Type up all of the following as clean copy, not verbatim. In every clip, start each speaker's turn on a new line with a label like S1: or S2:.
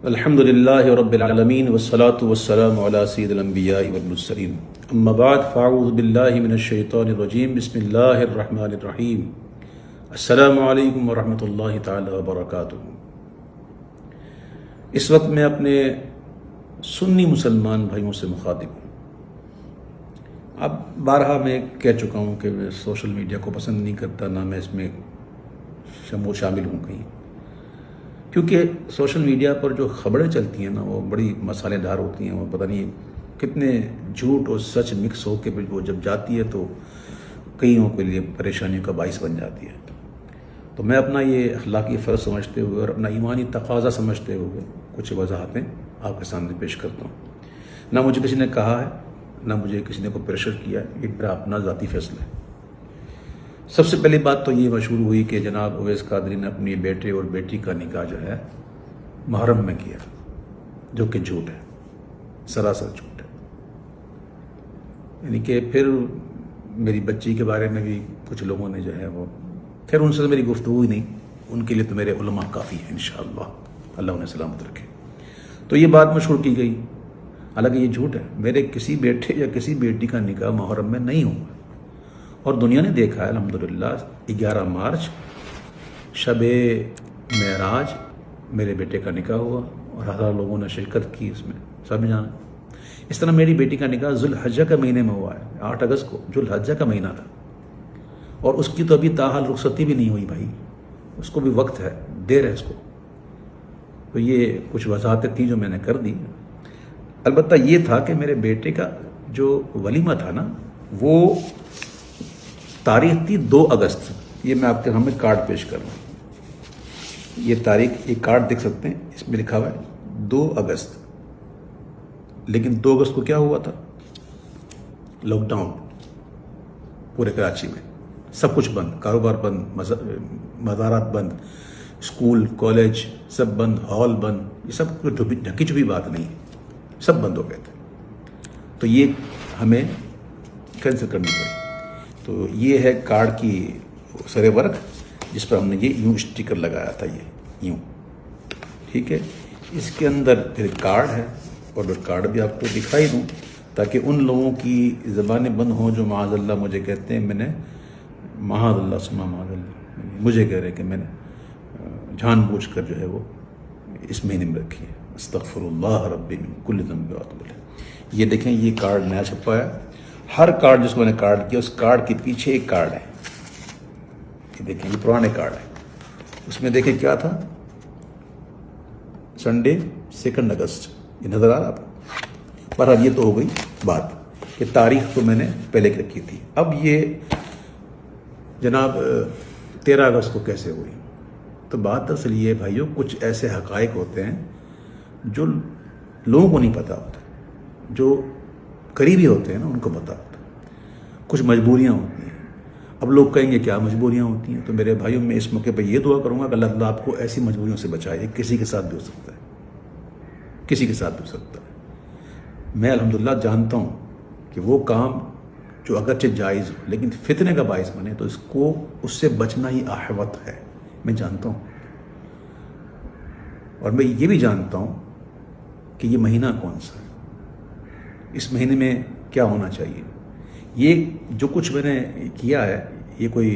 S1: الحمد للہ رب العالمین والصلاة والسلام علی سید الانبیاء والمرسلین اما بعد فاعوذ باللہ من الشیطان الرجیم بسم اللہ الرحمن الرحیم السلام علیکم ورحمۃ اللہ تعالی وبرکاتہ۔ اس وقت میں اپنے سنی مسلمان بھائیوں سے مخاطب ہوں۔ اب بارہا میں کہہ چکا ہوں کہ میں سوشل میڈیا کو پسند نہیں کرتا، نہ میں اس میں شامل ہوں کہیں، کیونکہ سوشل میڈیا پر جو خبریں چلتی ہیں نا وہ بڑی مسالے دار ہوتی ہیں، وہ پتہ نہیں کتنے جھوٹ اور سچ مکس ہو کے وہ جب جاتی ہے تو کئیوں کے لیے پریشانیوں کا باعث بن جاتی ہے۔ تو میں اپنا یہ اخلاقی فرض سمجھتے ہوئے اور اپنا ایمانی تقاضا سمجھتے ہوئے کچھ وضاحتیں آپ کے سامنے پیش کرتا ہوں۔ نہ مجھے کسی نے کہا ہے، نہ مجھے کسی نے کوئی پریشر کیا ہے، یہ میرا اپنا ذاتی فیصلہ ہے۔ سب سے پہلی بات تو یہ مشہور ہوئی کہ جناب اویس قادری نے اپنی بیٹے اور بیٹی کا نکاح جو ہے محرم میں کیا، جو کہ جھوٹ ہے، سراسر جھوٹ ہے۔ یعنی کہ پھر میری بچی کے بارے میں بھی کچھ لوگوں نے جو ہے وہ، خیر ان سے میری گفتگو ہی نہیں، ان کے لیے تو میرے علماء کافی ہیں انشاءاللہ، اللہ انہیں سلامت رکھے۔ تو یہ بات مشہور کی گئی، حالانکہ یہ جھوٹ ہے۔ میرے کسی بیٹے یا کسی بیٹی کا نکاح محرم میں نہیں ہوا، اور دنیا نے دیکھا ہے الحمدللہ 11 مارچ شب معراج میرے بیٹے کا نکاح ہوا اور ہزاروں لوگوں نے شرکت کی، اس میں سب جانا۔ اس طرح میری بیٹی کا نکاح ذوالحجہ کے مہینے میں ہوا ہے، 8 اگست کو، ذوالحجہ کا مہینہ تھا، اور اس کی تو ابھی تاحال رخصتی بھی نہیں ہوئی بھائی، اس کو بھی وقت ہے، دیر ہے اس کو۔ تو یہ کچھ وضاحتیں تھی جو میں نے کر دی۔ البتہ یہ تھا کہ میرے بیٹے کا جو ولیمہ تھا نا، وہ تاریخ تھی 2 اگست۔ یہ میں آپ کے سامنے کارڈ پیش کر رہا ہوں، یہ تاریخ، یہ کارڈ دیکھ سکتے ہیں، اس میں لکھا ہوا ہے 2 اگست۔ لیکن 2 اگست کو کیا ہوا تھا؟ لاک ڈاؤن پورے کراچی میں، سب کچھ بند، کاروبار بند، مزارات بند، اسکول کالج سب بند، ہال بند، یہ سب ڈھکی چھپی بات نہیں ہے، سب بند ہو گئے تھے۔ تو یہ ہمیں کینسل کرنی پڑی۔ تو یہ ہے کارڈ کی سر ورق، جس پر ہم نے یہ یوں اسٹیکر لگایا تھا، یہ یوں، ٹھیک ہے۔ اس کے اندر پھر کارڈ ہے، اور وہ کارڈ بھی آپ کو دکھائی دوں تاکہ ان لوگوں کی زبانیں بند ہوں جو معاذ اللہ مجھے کہتے ہیں میں نے، معاذ اللہ سما معاذ اللہ، مجھے کہہ رہے کہ میں نے جان بوجھ کر جو ہے وہ اس مہینے میں رکھی ہے۔ استغفر اللہ ربی من کل ذنب واتوب الیہ۔ یہ دیکھیں، یہ کارڈ نیا چھپا ہے۔ ہر کارڈ جس کو میں نے کارڈ کیا، اس کارڈ کے پیچھے ایک کارڈ ہے، یہ دیکھیں، یہ پرانے کارڈ ہے۔ اس میں دیکھیں کیا تھا، سنڈے 2 اگست، یہ نظر آ رہا آپ کو؟ پر اب یہ تو ہو گئی بات کہ تاریخ تو میں نے پہلے کی رکھی تھی۔ اب یہ جناب 13 اگست کو کیسے ہوئی؟ تو بات اصل یہ بھائیوں، کچھ ایسے حقائق ہوتے ہیں جو لوگوں کو نہیں پتہ ہوتا، جو قریبی ہوتے ہیں نا ان کو پتہ ہوتا ہے۔ کچھ مجبوریاں ہوتی ہیں۔ اب لوگ کہیں گے کیا مجبوریاں ہوتی ہیں؟ تو میرے بھائیوں، میں اس موقع پہ یہ دعا کروں گا کہ اللہ تعالیٰ آپ کو ایسی مجبوریوں سے بچائے۔ کسی کے ساتھ بھی ہو سکتا ہے، کسی کے ساتھ بھی ہو سکتا ہے۔ میں الحمدللہ جانتا ہوں کہ وہ کام جو اگرچہ جائز ہو لیکن فتنے کا باعث بنے تو اس سے بچنا ہی احوط ہے، میں جانتا ہوں۔ اور میں یہ بھی جانتا ہوں کہ یہ مہینہ کون سا ہے، اس مہینے میں کیا ہونا چاہیے۔ یہ جو کچھ میں نے کیا ہے، یہ کوئی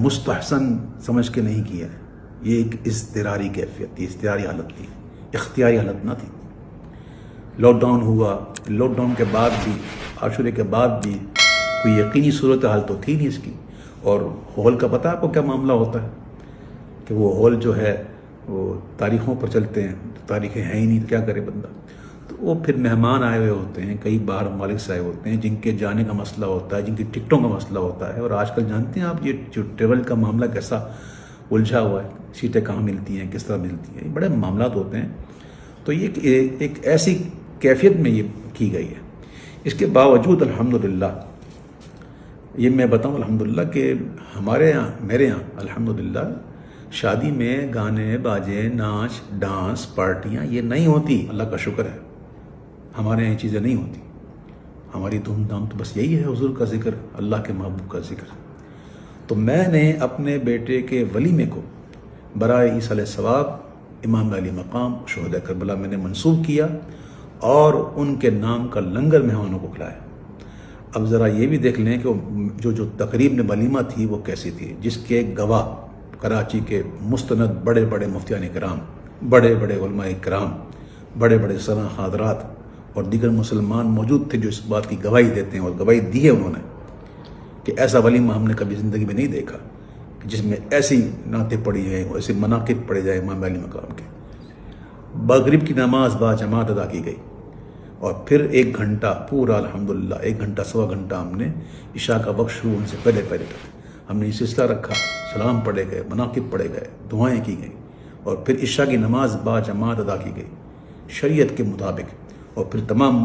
S1: مستحسن سمجھ کے نہیں کیا ہے، یہ ایک اضطراری کیفیت تھی، اضطراری حالت تھی، اختیاری حالت نہ تھی۔ لاک ڈاؤن ہوا، لاک ڈاؤن کے بعد بھی، عاشورے کے بعد بھی کوئی یقینی صورتحال تو تھی نہیں اس کی۔ اور ہال کا پتہ آپ کو کیا معاملہ ہوتا ہے کہ وہ ہال جو ہے وہ تاریخوں پر چلتے ہیں، تاریخیں ہیں ہی نہیں، کیا کرے بندہ۔ تو وہ پھر مہمان آئے ہوئے ہوتے ہیں، کئی باہر ممالک سے آئے ہوتے ہیں، جن کے جانے کا مسئلہ ہوتا ہے، جن کی ٹکٹوں کا مسئلہ ہوتا ہے۔ اور آج کل جانتے ہیں آپ، یہ جو ٹریول کا معاملہ کیسا الجھا ہوا ہے، سیٹیں کہاں ملتی ہیں، کس طرح ملتی ہیں، بڑے معاملات ہوتے ہیں۔ تو یہ ایک ایسی کیفیت میں یہ کی گئی ہے۔ اس کے باوجود الحمدللہ، یہ میں بتاؤں الحمدللہ کہ ہمارے یہاں، میرے یہاں الحمدللہ شادی میں گانے باجے، ناچ ڈانس، پارٹیاں یہ نہیں ہوتی، اللہ کا شکر ہے۔ ہمارے یہاں یہ چیزیں نہیں ہوتی۔ ہماری دھوم دھام تو بس یہی ہے، حضور کا ذکر، اللہ کے محبوب کا ذکر۔ تو میں نے اپنے بیٹے کے ولیمے کو برائے ایصال ثواب امام علی مقام شہداء کربلا میں نے منسوب کیا اور ان کے نام کا لنگر مہمانوں کو کھلایا۔ اب ذرا یہ بھی دیکھ لیں کہ جو تقریب میں ولیمہ تھی وہ کیسی تھی، جس کے گواہ کراچی کے مستند بڑے بڑے مفتیان کرام، بڑے بڑے علماء کرام، بڑے بڑے سرا حضرات اور دیگر مسلمان موجود تھے جو اس بات کی گواہی دیتے ہیں، اور گواہی دی ہے انہوں نے کہ ایسا ولیمہ ہم نے کبھی زندگی میں نہیں دیکھا کہ جس میں ایسی نعتیں پڑھی جائیں، ایسے مناقب پڑھے جائیں امام علی مقام کے۔ مغرب کی نماز با جماعت ادا کی گئی اور پھر 1 گھنٹہ پورا الحمدللہ 1 گھنٹہ سوا گھنٹہ ہم نے عشاء کا وقت شروع ہونے سے پہلے ہم نے یہ سلسلہ رکھا، سلام پڑھے گئے، مناقب پڑھے گئے، دعائیں کی گئیں اور پھر عشاء کی نماز با جماعت ادا کی گئی شریعت کے مطابق، اور پھر تمام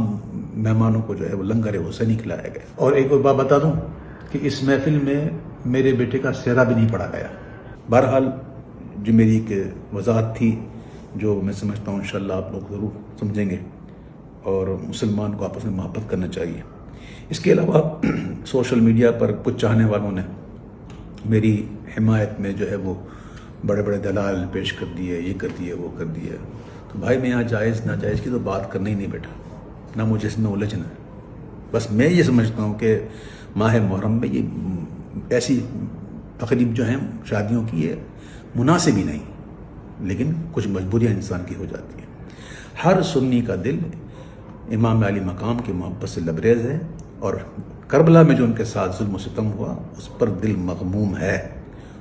S1: مہمانوں کو جو ہے وہ لنگر حسینی کھلایا گیا۔ اور ایک اور بات بتا دوں کہ اس محفل میں میرے بیٹے کا سہرا بھی نہیں پڑھا گیا۔ بہرحال جو میری ایک وضاحت تھی جو میں سمجھتا ہوں انشاءاللہ آپ لوگ ضرور سمجھیں گے، اور مسلمان کو آپس میں محبت کرنا چاہیے۔ اس کے علاوہ سوشل میڈیا پر کچھ چاہنے والوں نے میری حمایت میں جو ہے وہ بڑے بڑے دلائل پیش کر دیے، یہ کر دیے، وہ کر دیے۔ تو بھائی میں یہاں جائز ناجائز کی تو بات کرنا ہی نہیں بیٹا، نہ مجھے اس میں الجھنا ہے۔ بس میں یہ سمجھتا ہوں کہ ماہ محرم میں یہ ایسی تقریب جو ہیں شادیوں کی یہ مناسب ہی نہیں، لیکن کچھ مجبوریاں انسان کی ہو جاتی ہیں۔ ہر سنی کا دل امام علی مقام کی محبت سے لبریز ہے، اور کربلا میں جو ان کے ساتھ ظلم و ستم ہوا اس پر دل مغموم ہے،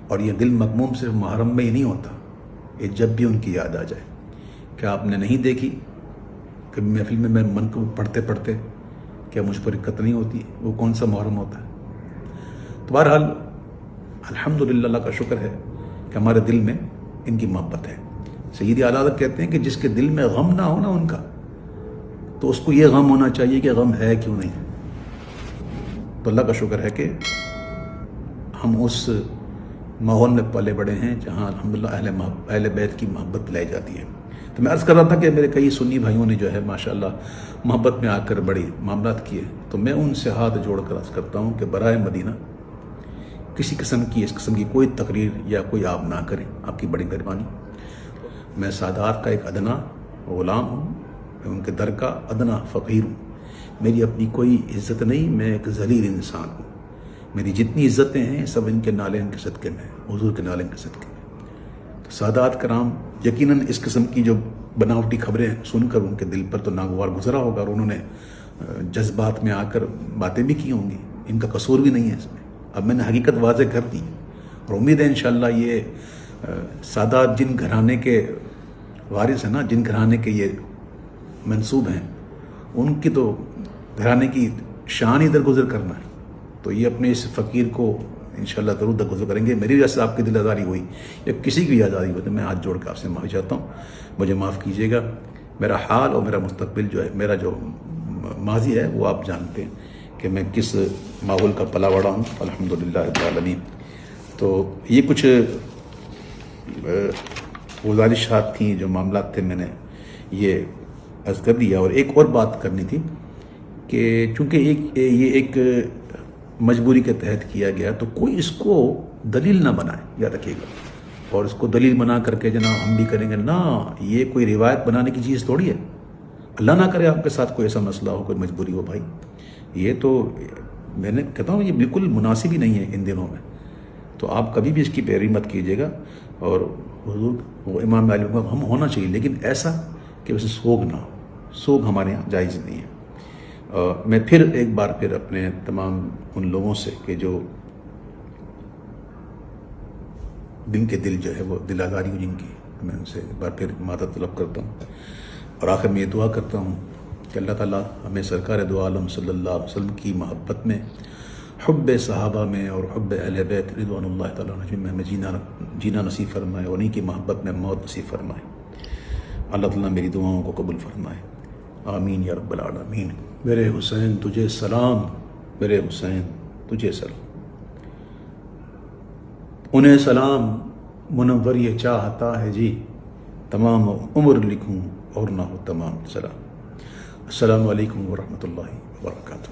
S1: اور یہ دل مغموم صرف محرم میں ہی نہیں ہوتا، یہ جب بھی ان کی یاد آ جائے۔ کیا آپ نے نہیں دیکھی کہ محفل میں منقب پڑھتے پڑھتے کیا مجھ پر دقت نہیں ہوتی؟ وہ کون سا محرم ہوتا ہے؟ تو بہرحال الحمدللہ اللہ کا شکر ہے کہ ہمارے دل میں ان کی محبت ہے۔ سیدی اعلیٰ حضرت کہتے ہیں کہ جس کے دل میں غم نہ ہونا ان کا، تو اس کو یہ غم ہونا چاہیے کہ غم ہے کیوں نہیں۔ تو اللہ کا شکر ہے کہ ہم اس ماحول میں پلے بڑے ہیں جہاں الحمدللہ اہل بیت کی محبت پلائی جاتی ہے۔ تو میں عرض کر رہا تھا کہ میرے کئی سنی بھائیوں نے جو ہے ماشاءاللہ محبت میں آ کر بڑی معاملات کیے، تو میں ان سے ہاتھ جوڑ کر عرض کرتا ہوں کہ برائے مدینہ کسی قسم کی اس قسم کی کوئی تقریر یا کوئی آپ نہ کریں، آپ کی بڑی مہربانی۔ میں سادات کا ایک ادنا غلام ہوں، میں ان کے در کا ادنا فقیر ہوں، میری اپنی کوئی عزت نہیں، میں ایک ذلیل انسان ہوں، میری جتنی عزتیں ہیں سب ان کے نالین کے صدقے میں، حضور کے نالین کے صدقے میں۔ تو سادات کرام یقیناً اس قسم کی جو بناوٹی خبریں سن کر ان کے دل پر تو ناگوار گزرا ہوگا، اور انہوں نے جذبات میں آ کر باتیں بھی کی ہوں گی، ان کا قصور بھی نہیں ہے اس میں۔ اب میں نے حقیقت واضح کر دی، اور امید ہے انشاءاللہ یہ سادات جن گھرانے کے وارث ہیں نا، جن گھرانے کے یہ منسوب ہیں، ان کی تو گھرانے کی شان ہی درگزر کرنا ہے، تو یہ اپنے اس فقیر کو انشاءاللہ ضرور درگزر کریں گے۔ میری وجہ سے آپ کی دل آزاری ہوئی یا کسی کی بھی آزاری ہوئی تو میں ہاتھ جوڑ کے آپ سے معافی چاہتا ہوں، مجھے معاف کیجیے گا۔ میرا حال اور میرا مستقبل جو ہے، میرا جو ماضی ہے وہ آپ جانتے ہیں کہ میں کس ماحول کا پلا بڑا ہوں، الحمدللہ رب العالمین۔ تو یہ کچھ گزارشات تھیں، جو معاملات تھے، میں نے یہ عرض کر دیا۔ اور ایک اور بات کرنی تھی کہ چونکہ یہ ایک مجبوری کے تحت کیا گیا، تو کوئی اس کو دلیل نہ بنائے، یاد رکھیے گا، اور اس کو دلیل بنا کر کے جناب ہم بھی کریں گے، نہ، یہ کوئی روایت بنانے کی چیز تھوڑی ہے۔ اللہ نہ کرے آپ کے ساتھ کوئی ایسا مسئلہ ہو، کوئی مجبوری ہو بھائی، یہ تو میں نے کہتا ہوں یہ بالکل مناسب ہی نہیں ہے ان دنوں میں، تو آپ کبھی بھی اس کی پیروی مت کیجیے گا۔ اور حضور وہ امام علی ہم ہونا چاہیے، لیکن ایسا کہ اسے سوگ نہ ہو، سوگ ہمارے یہاں جائز نہیں ہے۔ میں پھر ایک بار پھر اپنے تمام ان لوگوں سے کہ جو دن کے دل جو ہے وہ دل آزاری ہو جن کی، میں ان سے ایک بار پھر معذرت طلب کرتا ہوں، اور آخر میں یہ دعا کرتا ہوں کہ اللہ تعالیٰ ہمیں سرکار دو عالم صلی اللہ علیہ وسلم کی محبت میں، حب صحابہ میں اور حب اہل بیت رضوان اللہ تعالیٰ عنہم میں ہمیں جینا نصیب فرمائے، اور انہیں کی محبت میں موت نصیب فرمائے۔ اللہ تعالیٰ میری دعاؤں کو قبول فرمائے، آمین یا رب العالمین۔ میرے حسین تجھے سلام، میرے حسین تجھے سلام، انہیں سلام منور یہ چاہتا ہے جی، تمام عمر لکھوں اور نہ ہو تمام سلام۔ السلام علیکم ورحمۃ اللہ وبرکاتہ۔